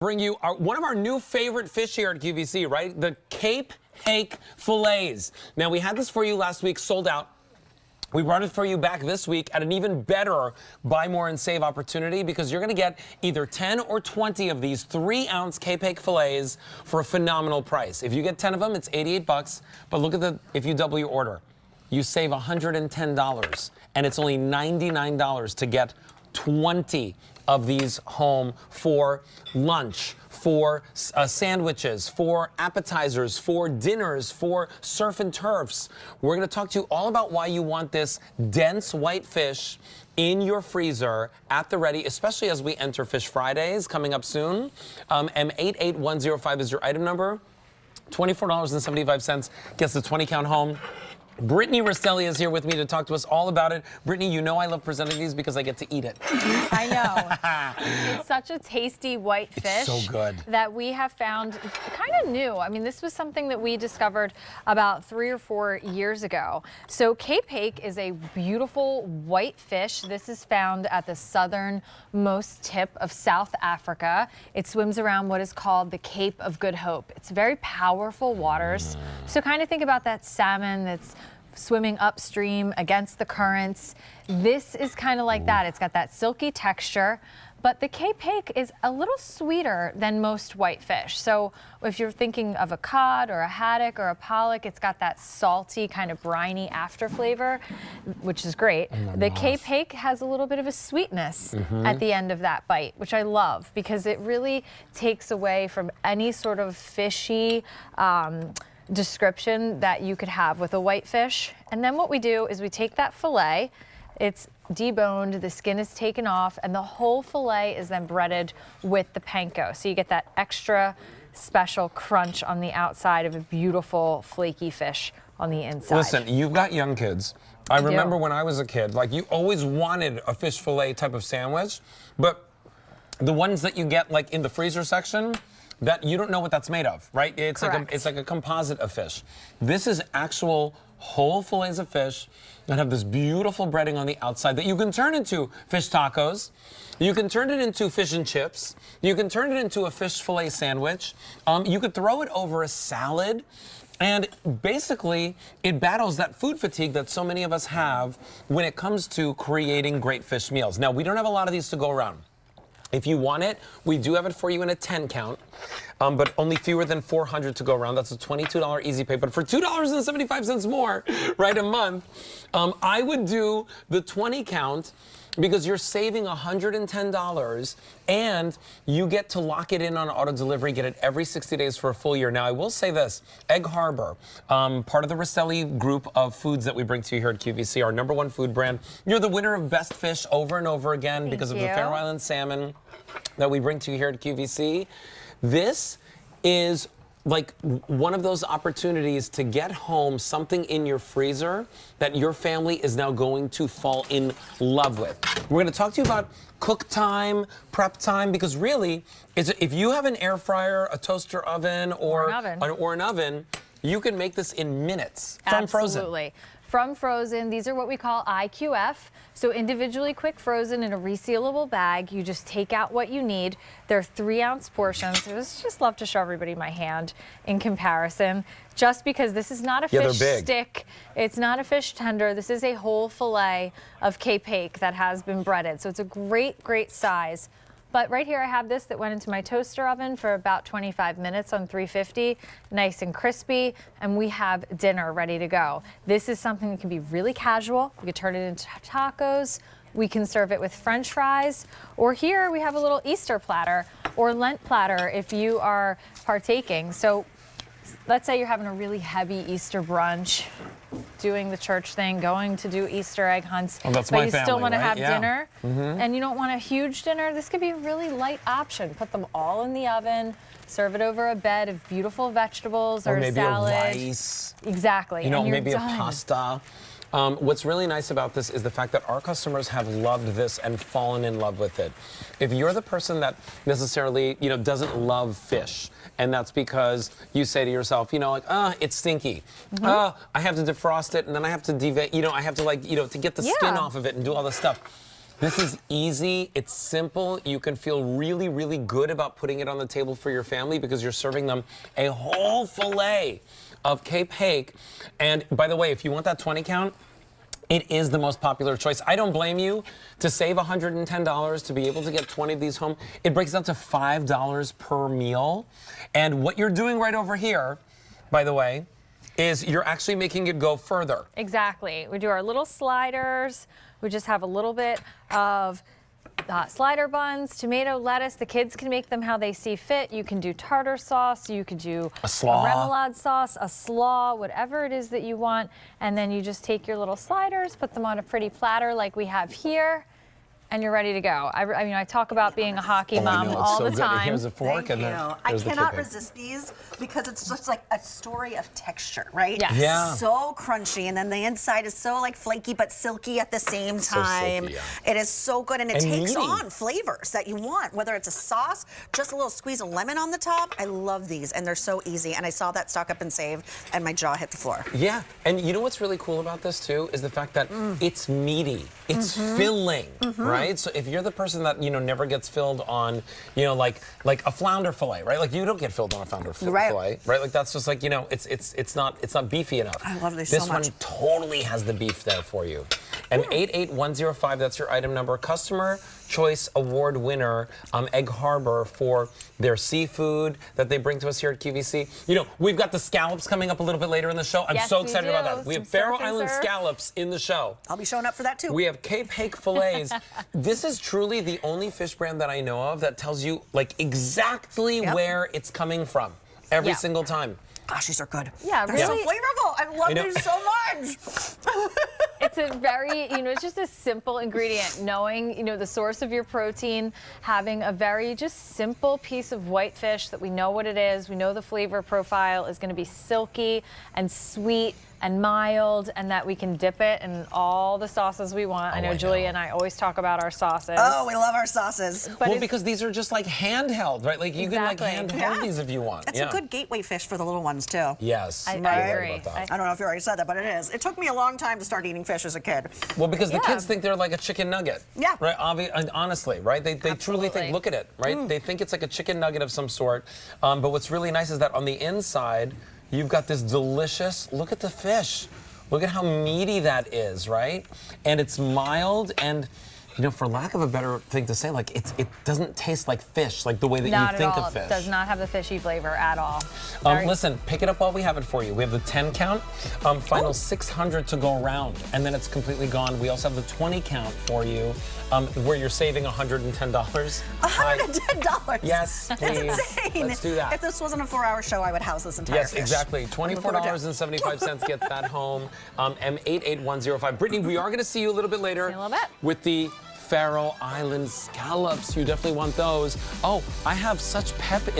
Bring you one of our new favorite fish here at QVC, right? The Hake Fillets. Now, we had this for you last week, sold out. We brought it for you back this week at an even better buy more and save opportunity because you're going to get either 10 or 20 of these 3-ounce Hake Fillets for a phenomenal price. If you get 10 of them, it's $88. But look at if you double your order, you save $110, and it's only $99 to get 20 of these home for lunch, for sandwiches, for appetizers, for dinners, for surf and turfs. We're going to talk to you all about why you want this dense white fish in your freezer at the ready, especially as we enter Fish Fridays coming up soon. M88105 is your item number. $24.75 gets the 20-count home. Brittany Rastelli is here with me to talk to us all about it. Brittany, you know I love presenting these because I get to eat it. I know. It's such a tasty white fish. It's so good. That we have found kind of new. I mean, this was something that we discovered about 3 or 4 years ago. So Hake is a beautiful white fish. This is found at the southernmost tip of South Africa. It swims around what is called the Cape of Good Hope. It's very powerful waters. So kind of think about that salmon that's swimming upstream against the currents. This is kind of like that. It's got that silky texture, but the Hake is a little sweeter than most white fish. So if you're thinking of a cod or a haddock or a pollock, it's got that salty kind of briny after flavor, which is great. The Hake has a little bit of a sweetness at the end of that bite, which I love because it really takes away from any sort of fishy description that you could have with a white fish. And then what we do is we take that fillet, it's deboned, the skin is taken off, and the whole fillet is then breaded with the panko. So you get that extra special crunch on the outside of a beautiful flaky fish on the inside. Listen, you've got young kids. I remember when I was a kid, like you always wanted a fish fillet type of sandwich, but the ones that you get like in the freezer section, that you don't know what that's made of, right? It's like a composite of fish. This is actual whole fillets of fish that have this beautiful breading on the outside that you can turn into fish tacos. You can turn it into fish and chips. You can turn it into a fish fillet sandwich. You could throw it over a salad. And basically, it battles that food fatigue that so many of us have when it comes to creating great fish meals. Now, we don't have a lot of these to go around. If you want it, we do have it for you in a 10 count, but only fewer than 400 to go around. That's a $22 easy pay. But for $2.75 more, right, a month, I would do the 20 count because you're saving $110 and you get to lock it in on auto delivery, get it every 60 days for a full year. Now, I will say this, Egg Harbor, part of the Rastelli group of foods that we bring to you here at QVC, our #1 food brand. You're the winner of Best Fish over and over again because of the Faroe Island salmon that we bring to you here at QVC. This is like one of those opportunities to get home something in your freezer that your family is now going to fall in love with. We're going to talk to you about cook time, prep time, because really, if you have an air fryer, a toaster oven, or an oven, you can make this in minutes from frozen. Absolutely. From frozen, these are what we call IQF. So individually quick frozen in a resealable bag. You just take out what you need. They're 3-ounce portions. I just love to show everybody my hand in comparison, just because this is not a fish stick. It's not a fish tender. This is a whole fillet of Hake that has been breaded. So it's a great, great size. But right here I have this that went into my toaster oven for about 25 minutes on 350, nice and crispy, and we have dinner ready to go. This is something that can be really casual. You can turn it into tacos. We can serve it with French fries, or here we have a little Easter platter or Lent platter if you are partaking. So let's say you're having a really heavy Easter brunch, doing the church thing, going to do Easter egg hunts, but you still want to have dinner, and you don't want a huge dinner. This could be a really light option. Put them all in the oven, serve it over a bed of beautiful vegetables or maybe salad. A rice. Exactly. You know, and maybe a pasta. What's really nice about this is the fact that our customers have loved this and fallen in love with it. If you're the person that necessarily, doesn't love fish, and that's because you say to yourself, like, it's stinky. I have to defrost it, and then I have to I have to to get the skin off of it and do all this stuff. This is easy, it's simple. You can feel really, really good about putting it on the table for your family because you're serving them a whole fillet of Cape Hake. And by the way, if you want that 20 count, it is the most popular choice. I don't blame you to save $110 to be able to get 20 of these home. It breaks down to $5 per meal. And what you're doing right over here, by the way, is you're actually making it go further. Exactly. We do our little sliders. We just have a little bit of slider buns, tomato, lettuce. The kids can make them how they see fit. You can do tartar sauce. You could do a slaw, remoulade sauce, a slaw, whatever it is that you want. And then you just take your little sliders, put them on a pretty platter like we have here, and you're ready to go. I mean, I talk about being a hockey mom all the time. Here's a fork and then I cannot resist these because it's just like a story of texture, right? Yes. Yeah. So crunchy, and then the inside is so like flaky but silky at the same time. So silky, yeah. It is so good, and it takes meaty. on flavors that you want, whether it's a sauce, just a little squeeze of lemon on the top. I love these, and they're so easy. And I saw that stock up and save, and my jaw hit the floor. Yeah, and you know what's really cool about this too is the fact that it's meaty, it's filling, right? So if you're the person that never gets filled on, like a flounder fillet, right? Like you don't get filled on a flounder fillet, right? Like that's just like it's not beefy enough. I love these so much. This one totally has the beef there for you. And 88105, that's your item number. Customer Choice Award winner, Egg Harbor, for their seafood that they bring to us here at QVC. We've got the scallops coming up a little bit later in the show. I'm so excited about that. We have Faroe Island scallops in the show. I'll be showing up for that too. We have Cape Hake Fillets. This is truly the only fish brand that I know of that tells you like exactly where it's coming from every single time. Gosh, these are good. Yeah, they're really. so flavorful. I love these so much. It's a very, it's just a simple ingredient. Knowing, the source of your protein, having a very just simple piece of white fish that we know what it is. We know the flavor profile is going to be silky and sweet and mild, and that we can dip it in all the sauces we want. I know Julia and I always talk about our sauces. Oh, we love our sauces. But because these are just like handheld, right? Like you can like handheld these if you want. It's a good gateway fish for the little ones too. Yes, I agree. I don't know if you already said that, but it is. It took me a long time to start eating fish as a kid. Well, because the kids think they're like a chicken nugget. Yeah. Right. Honestly, right? They truly think. Look at it, right? They think it's like a chicken nugget of some sort. But what's really nice is that on the inside, you've got this delicious, look at the fish. Look at how meaty that is, right? And it's mild and, for lack of a better thing to say, like it doesn't taste like fish, like the way that you think of fish. It does not have the fishy flavor at all. Listen, pick it up while we have it for you. We have the 10 count, final 600 to go around, and then it's completely gone. We also have the 20 count for you, where you're saving $110. $110? Yes, please. That's insane. Let's do that. If this wasn't a 4-hour show, I would house this entire fish. Yes, exactly. $24.75 gets that home. M88105. Brittany, we are going to see you a little bit later See you in a little bit. with the Faroe Island scallops. You definitely want those. Oh, I have such pep